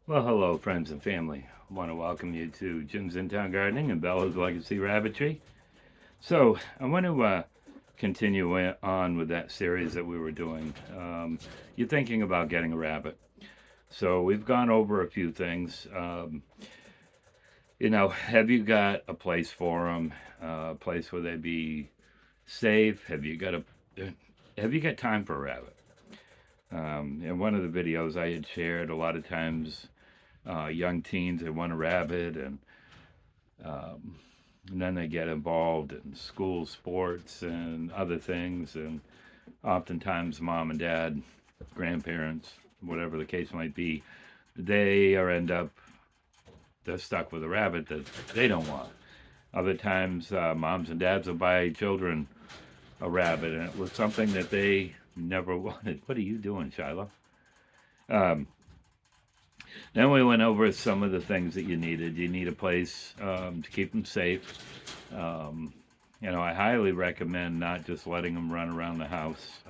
Well, hello, friends and family. I want to welcome you to Jim's In Town Gardening and Bella's Legacy Rabbitry. So, I want to continue on with that series that we were doing. You're thinking about getting a rabbit. So, we've gone over a few things. Have you got a place for them? A place where they'd be safe? Have you got time for a rabbit? In one of the videos I had shared, a lot of times young teens they want a rabbit, um, and then they get involved in school sports and other things, and oftentimes mom and dad, grandparents, whatever the case might be, they're stuck with a rabbit that they don't want. Other times, moms and dads will buy children a rabbit, and it was something that they never wanted. What are you doing, Shiloh? Um, Then we went over some of the things that you needed. You need a place to keep them safe. Um, I highly recommend not just letting them run around the house.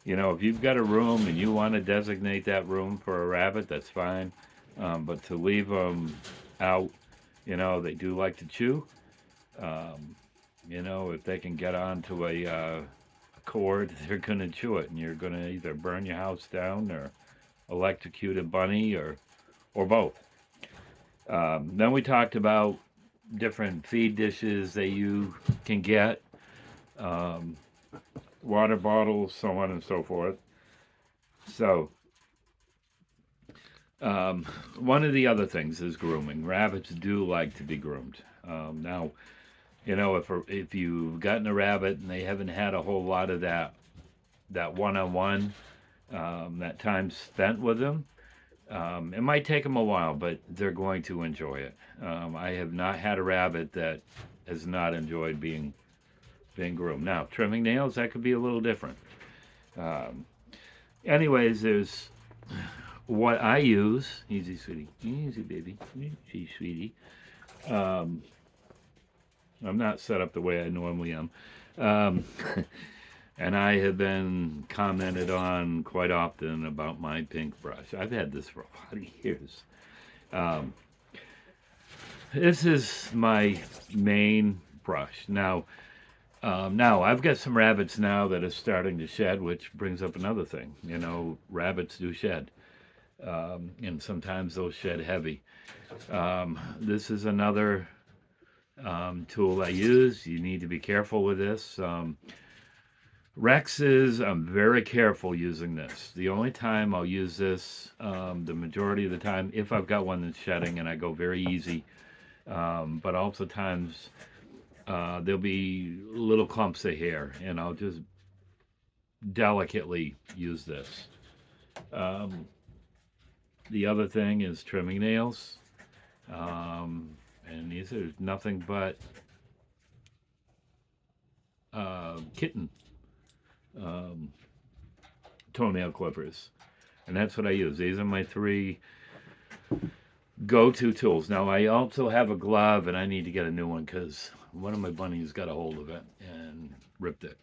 If you've got a room and you want to designate that room for a rabbit, that's fine. But to leave them out, they do like to chew. Um, if they can get onto a cord, they're going to chew it, and you're going to either burn your house down or electrocute a bunny or both. Then we talked about different feed dishes that you can get, um, water bottles, so on and so forth. So, one of the other things is grooming. Rabbits do like to be groomed. Now, if you've gotten a rabbit and they haven't had a whole lot of that one-on-one, that time spent with them, it might take them a while, but they're going to enjoy it. I have not had a rabbit that has not enjoyed being groomed. Now, trimming nails, that could be a little different. Um, Anyways, there's what I use. Easy, sweetie. Easy, baby. Easy, sweetie. Um, I'm not set up the way I normally am. Um, and I have been commented on quite often about my pink brush. I've had this for a lot of years. Um, this is my main brush. Now I've got some rabbits now that are starting to shed, which brings up another thing. Rabbits do shed, and sometimes they'll shed heavy. This is another tool I use. You need to be careful with this. Rexes, I'm very careful using this. The only time I'll use this, the majority of the time, if I've got one that's shedding, and I go very easy. But also times there'll be little clumps of hair, and I'll just delicately use this. Um, the other thing is trimming nails. And these are nothing but kitten um, toenail clippers. And that's what I use. These are my three go-to tools. Now, I also have a glove, and I need to get a new one because one of my bunnies got a hold of it and ripped it.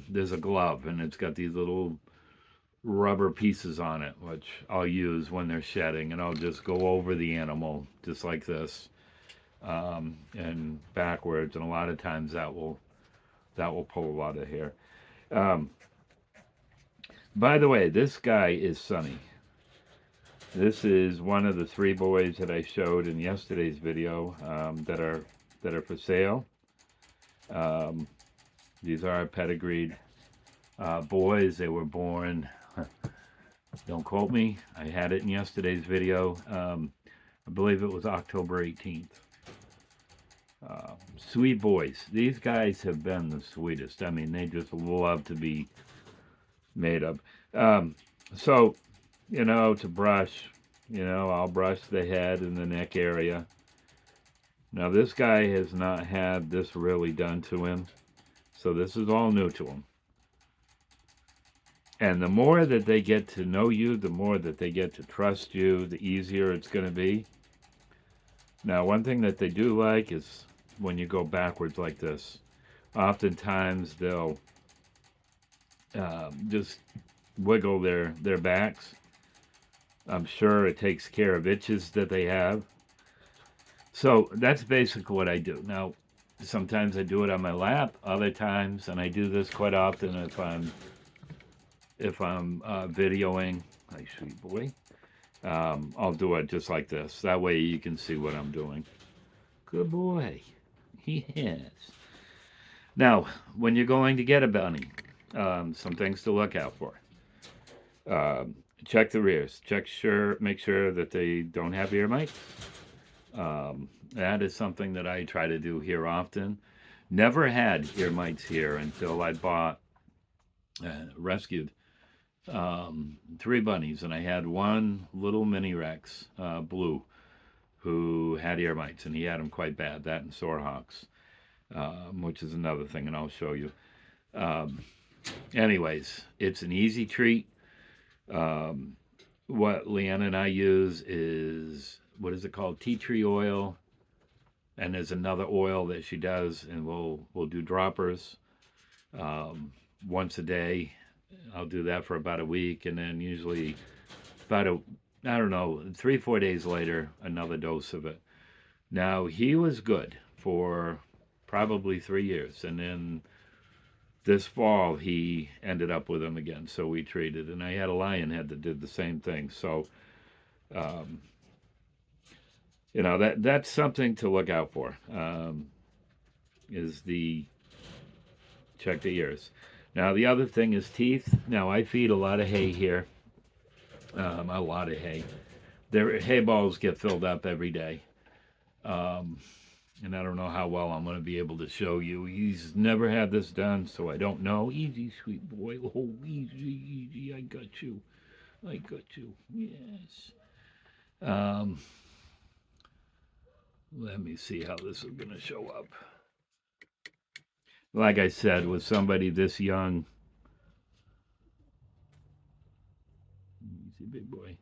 There's a glove, and it's got these little rubber pieces on it, which I'll use when they're shedding, and I'll just go over the animal just like this, and backwards, and a lot of times that will pull a lot of hair. Um, by the way, this guy is Sunny. This is one of the three boys that I showed in yesterday's video, that are for sale. Um, these are pedigreed boys. They were born. Don't quote me. I had it in yesterday's video. I believe it was October 18th. Sweet boys. These guys have been the sweetest. I mean, they just love to be made up. So, to brush, I'll brush the head and the neck area. Now, this guy has not had this really done to him, so this is all new to him. And the more that they get to know you, the more that they get to trust you, the easier it's going to be. Now, one thing that they do like is when you go backwards like this. Oftentimes, they'll just wiggle their backs. I'm sure it takes care of itches that they have. So that's basically what I do. Now, sometimes I do it on my lap. Other times, and I do this quite often if I'm videoing. Hi, sweet boy. I'll do it just like this. That way you can see what I'm doing. Good boy. Yes. Now, when you're going to get a bunny, some things to look out for. Check the rears. Make sure that they don't have ear mites. That is something that I try to do here often. Never had ear mites here until I rescued 3 bunnies, and I had one little mini Rex, blue, who had ear mites, and he had them quite bad. That and sore hocks, which is another thing, and I'll show you. Um, Anyways, it's an easy treat. Um, what Leanna and I use is, what is it called? Tea tree oil, and there's another oil that she does, and we'll do droppers once a day. I'll do that for about a week, and then usually about I don't know, 3-4 days later, another dose of it. Now he was good for probably 3 years, and then this fall he ended up with him again, so we treated. And I had a lion head that did the same thing. So, um, that's something to look out for. Is the check the ears. Now the other thing is teeth. Now I feed a lot of hay here. A lot of hay. Their hay balls get filled up every day. And I don't know how well I'm going to be able to show you. He's never had this done, so I don't know. Easy, sweet boy. Oh, easy, easy. I got you. I got you. Yes. Um, Let me see how this is going to show up. Like I said, with somebody this young, easy, big boy.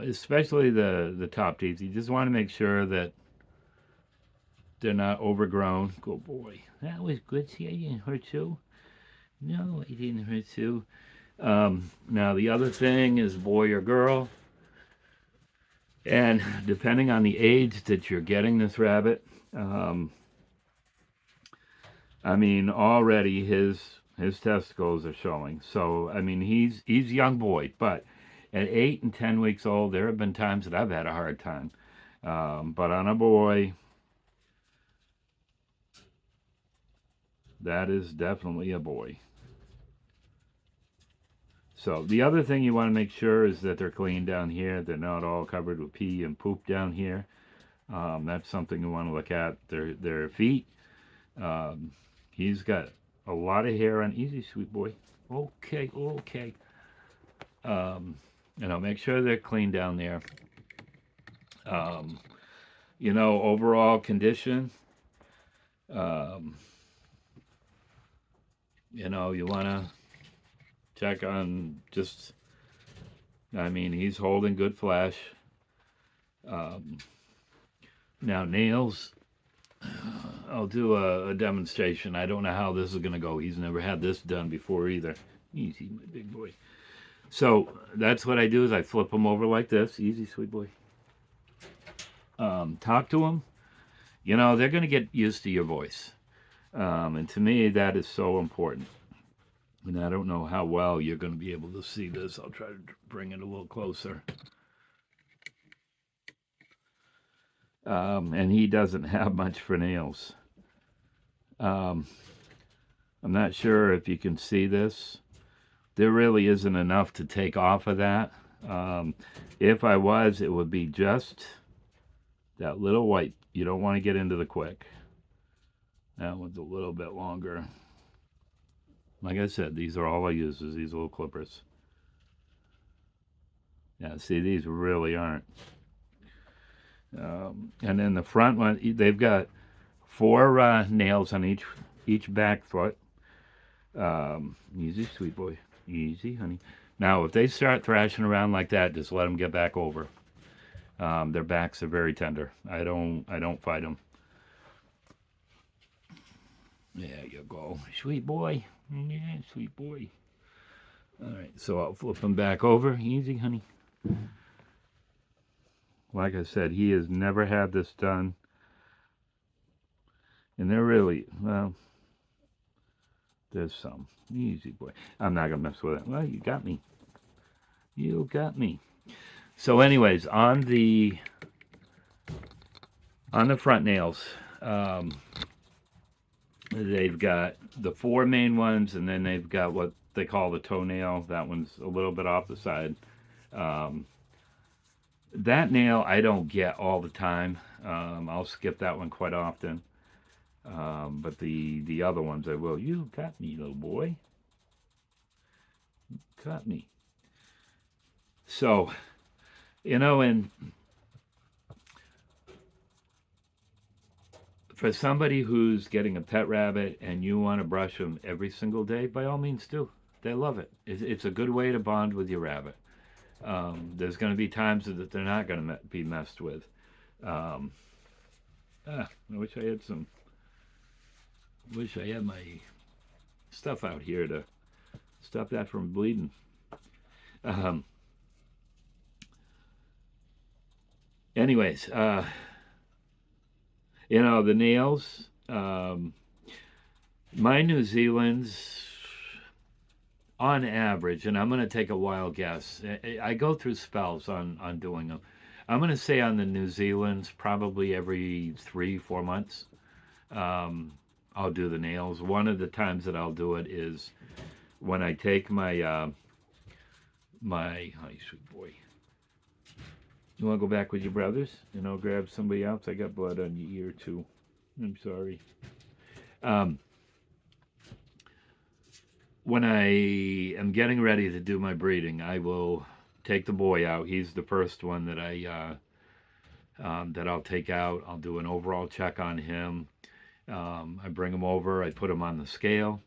Especially the top teeth. You just want to make sure that they're not overgrown. Good boy. That was good. See, I didn't hurt you. No, I didn't hurt you. Now, the other thing is boy or girl. And depending on the age that you're getting this rabbit, already his testicles are showing. So, he's a young boy. But at 8 and 10 weeks old, there have been times that I've had a hard time. But on a boy, that is definitely a boy. So the other thing you want to make sure is that they're clean down here. They're not all covered with pee and poop down here. That's something you want to look at. Their feet. He's got a lot of hair on. Easy, sweet boy. Okay, okay. Make sure they're clean down there. Overall condition. You want to check on he's holding good flesh. Now nails, I'll do a demonstration. I don't know how this is going to go. He's never had this done before either. Easy, my big boy. So that's what I do is I flip them over like this. Easy, sweet boy. Talk to them. They're going to get used to your voice. And to me, that is so important. And I don't know how well you're going to be able to see this. I'll try to bring it a little closer. And he doesn't have much for nails. I'm not sure if you can see this. There really isn't enough to take off of that. If I was, it would be just that little white. You don't want to get into the quick. That one's a little bit longer. Like I said, these are all I use is these little clippers. Yeah, see, these really aren't. And then the front one, they've got 4 nails on each back foot. Easy, sweet boy. Easy, honey. Now, if they start thrashing around like that, just let them get back over. Their backs are very tender. I don't fight them. There you go. Sweet boy. Yeah, sweet boy. All right, so I'll flip them back over. Easy, honey. Like I said, he has never had this done. And they're really, well, there's some. Easy boy. I'm not going to mess with it. Well, you got me. You got me. So anyways, on the front nails, they've got the four main ones, and then they've got what they call the toenail. That one's a little bit off the side. Um, that nail I don't get all the time. I'll skip that one quite often. But the other ones I will. You got me, little boy. Got me. So, and for somebody who's getting a pet rabbit and you want to brush them every single day, by all means do. They love it. It's a good way to bond with your rabbit. There's going to be times that they're not going to be messed with. I wish I had some. Wish I had my stuff out here to stop that from bleeding. Anyways, the nails. My New Zealand's, on average, and I'm going to take a wild guess. I go through spells on doing them. I'm going to say on the New Zealand's, probably every 3-4 months, I'll do the nails. One of the times that I'll do it is when I take my honey sweet boy. You want to go back with your brothers and I'll grab somebody else? I got blood on your ear too. I'm sorry. When I am getting ready to do my breeding, I will take the boy out. He's the first one that I'll take out. I'll do an overall check on him. I bring him over. I put him on the scale,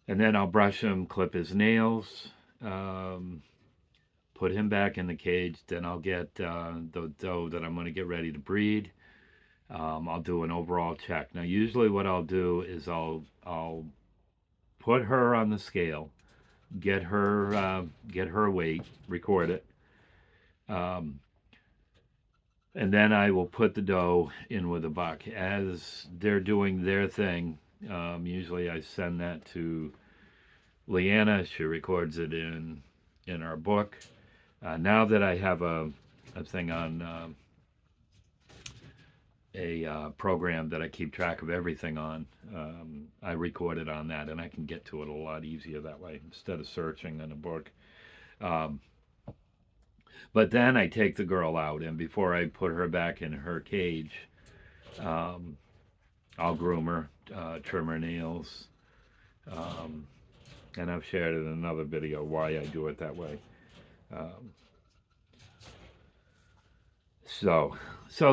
and then I'll brush him, clip his nails, put him back in the cage. Then I'll get the doe that I'm going to get ready to breed. I'll do an overall check. Now, usually what I'll do is I'll put her on the scale, get her weight, record it, and then I will put the doe in with a buck. As they're doing their thing, usually I send that to Leanna. She records it in our book. Now that I have a thing on a program that I keep track of everything on, I record it on that, and I can get to it a lot easier that way instead of searching in a book. But then I take the girl out, and before I put her back in her cage, I'll groom her, trim her nails, and I've shared in another video why I do it that way. So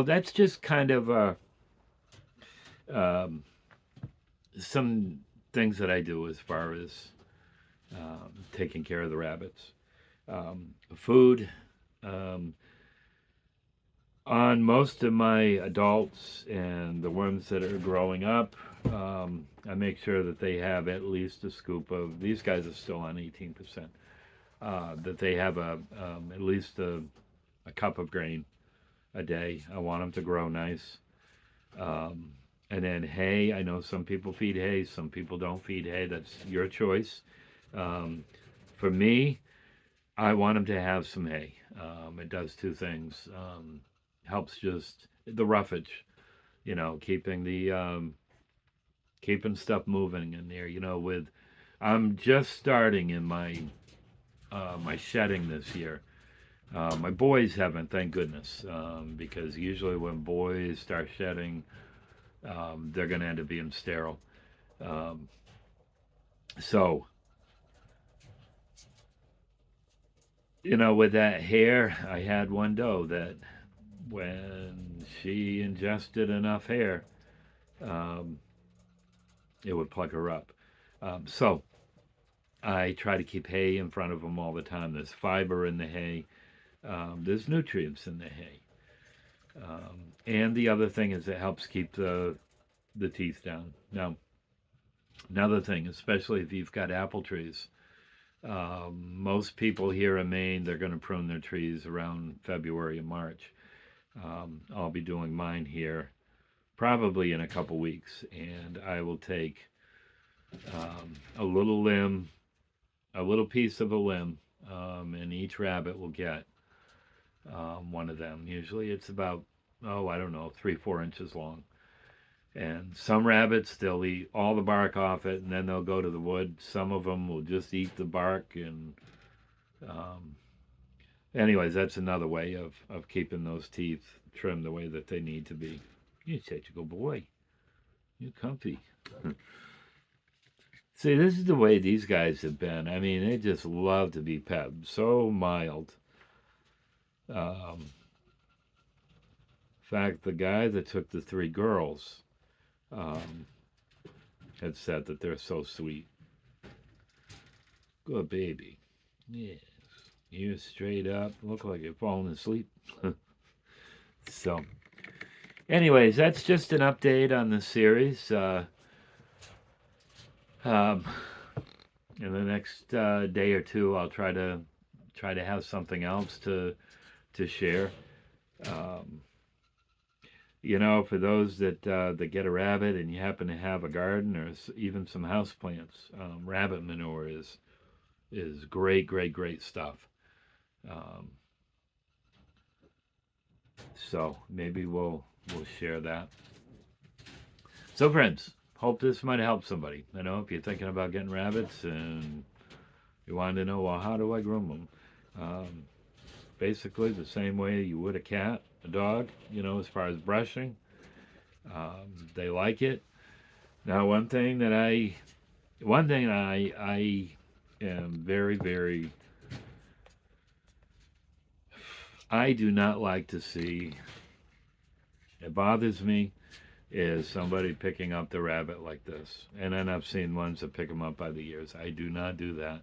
that's just kind of some things that I do as far as taking care of the rabbits. Food. On most of my adults and the ones that are growing up, I make sure that they have at least a scoop of, these guys are still on 18%, that they have at least a cup of grain a day. I want them to grow nice. And then hay. I know some people feed hay, some people don't feed hay. That's your choice. For me, I want them to have some hay. It does two things. Helps just the roughage, keeping keeping stuff moving in there. I'm just starting in my my shedding this year. My boys haven't, thank goodness, because usually when boys start shedding, they're going to end up being sterile. So, with that hair, I had one doe that when she ingested enough hair, it would plug her up. So, I try to keep hay in front of them all the time. There's fiber in the hay. There's nutrients in the hay. And the other thing is it helps keep the teeth down. Now, another thing, especially if you've got apple trees, Most people here in Maine, they're going to prune their trees around February and March. I'll be doing mine here probably in a couple weeks, and I will take a little limb, a little piece of a limb, and each rabbit will get one of them. Usually it's about, oh, I don't know, 3, 4 inches long. And some rabbits, they'll eat all the bark off it and then they'll go to the wood. Some of them will just eat the bark. And um, anyways, that's another way of keeping those teeth trimmed the way that they need to be. You're such a good boy. You're comfy. See, this is the way these guys have been. I mean, they just love to be pet. So mild. In fact, the guy that took the 3 girls um, had said that they're so sweet. Good baby. Yes. You're straight up. Look like you're falling asleep. So, anyways, that's just an update on the series. Um, in the next day or two, I'll try to have something else to share. Um, for those that get a rabbit and you happen to have a garden or even some house plants, rabbit manure is great, great, great stuff. Um, so maybe we'll share that. So, friends, hope this might help somebody. I know if you're thinking about getting rabbits and you want to know, well, how do I groom them? Basically, the same way you would a cat, a dog. As far as brushing, they like it. Now, one thing I am very, very, I do not like to see. It bothers me is somebody picking up the rabbit like this. And then I've seen ones that pick them up by the ears. I do not do that.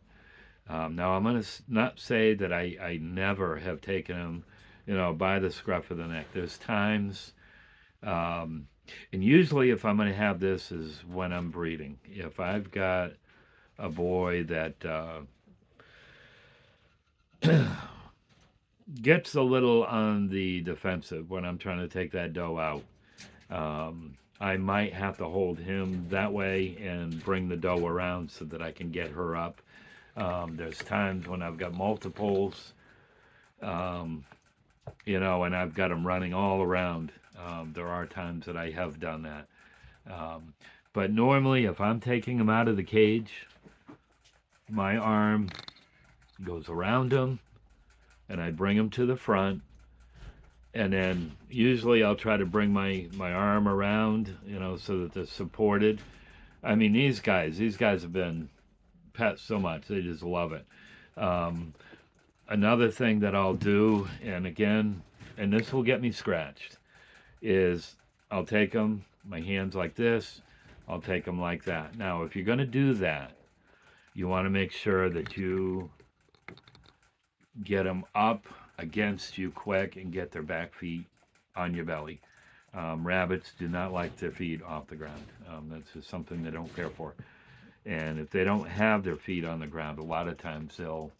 Now, I'm going to not say that I never have taken them, by the scruff of the neck. There's times, and usually if I'm going to have this is when I'm breeding. If I've got a boy that gets a little on the defensive when I'm trying to take that doe out, I might have to hold him that way and bring the doe around so that I can get her up. There's times when I've got multiples, and I've got them running all around. There are times that I have done that. But normally, if I'm taking them out of the cage, my arm goes around them, and I bring them to the front. And then usually I'll try to bring my arm around, so that they're supported. I mean, these guys have been pets so much. They just love it. Another thing that I'll do, and again, and this will get me scratched, is I'll take them, my hands like this, I'll take them like that. Now, if you're going to do that, you want to make sure that you get them up against you quick and get their back feet on your belly. Rabbits do not like their feet off the ground. That's just something they don't care for. And if they don't have their feet on the ground, a lot of times they'll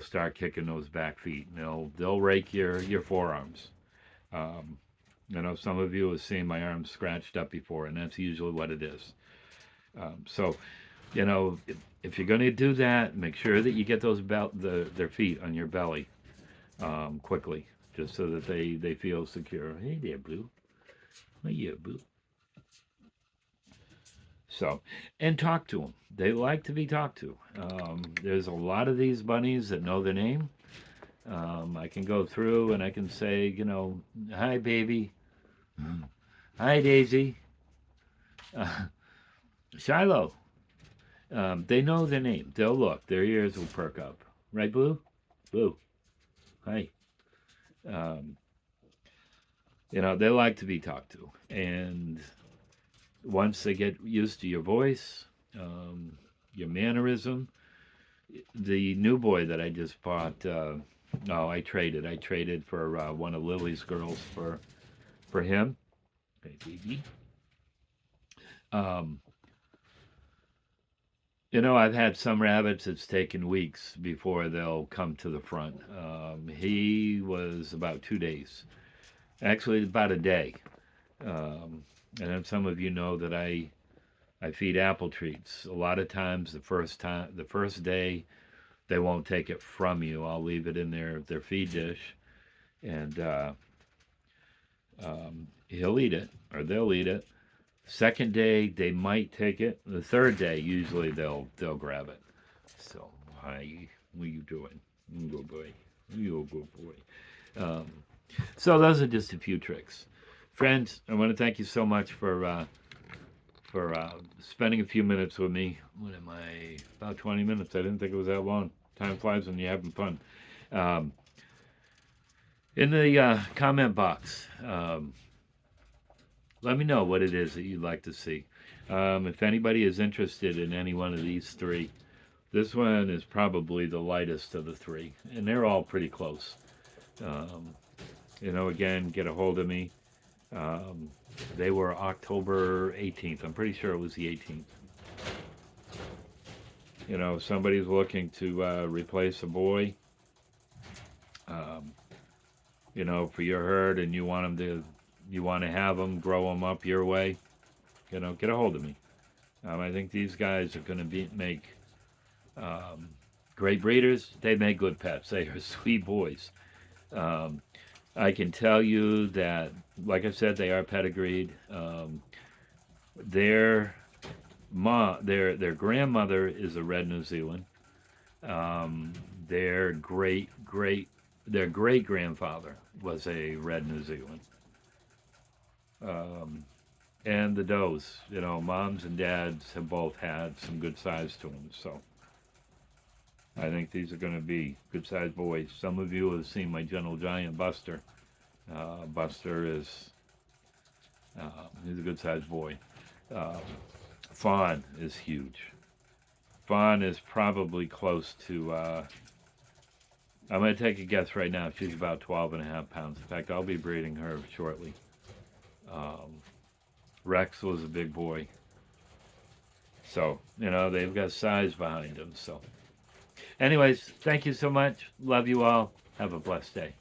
start kicking those back feet, and they'll rake your forearms. Some of you have seen my arms scratched up before, and that's usually what it is. So, if you're going to do that, make sure that you get their feet on your belly quickly, just so that they feel secure. Hey there, Blue. Hey, yeah, Blue. So, and talk to them. They like to be talked to. There's a lot of these bunnies that know their name. I can go through and I can say, hi, baby. Hi, Daisy. Shiloh. They know their name. They'll look. Their ears will perk up. Right, Blue? Blue. Hi. They like to be talked to. And once they get used to your voice, your mannerism, the new boy that I just bought, I traded for one of Lily's girls for him. Hey, baby. You know, I've had some rabbits it's taken weeks before they'll come to the front. He was about 2 days. Actually, about a day. Um, and then some of you know that I feed apple treats. A lot of times, the first day, they won't take it from you. I'll leave it in their feed dish, and he'll eat it or they'll eat it. Second day, they might take it. The third day, usually they'll grab it. So, hi, what are you doing? You good boy. You a good boy. So those are just a few tricks, friends. I want to thank you so much for spending a few minutes with me. What am I? About 20 minutes. I didn't think it was that long. Time flies when you're having fun. Um, in the comment box, let me know what it is that you'd like to see. If anybody is interested in any one of these three, this one is probably the lightest of the three, and they're all pretty close. Um, again, get a hold of me. Um, they were October 18th. I'm pretty sure it was the 18th. If somebody's looking to replace a boy, um, for your herd, and you want to have them, grow them up your way, get a hold of me. I think these guys are going to make um, great breeders. They make good pets. They are sweet boys. Um, I can tell you that, like I said, they are pedigreed. Their their grandmother is a red New Zealand. Um, their their great grandfather was a red New Zealand. Um, and the does, moms and dads have both had some good size to them. So I think these are going to be good sized boys. Some of you have seen my gentle giant Buster. Buster is he's a good sized boy. Uh, Fawn is huge. Fawn is probably close to. I'm going to take a guess right now. She's about 12 and a half pounds. In fact, I'll be breeding her shortly. Um, Rex was a big boy. So, they've got size behind them. So, anyways, thank you so much. Love you all. Have a blessed day.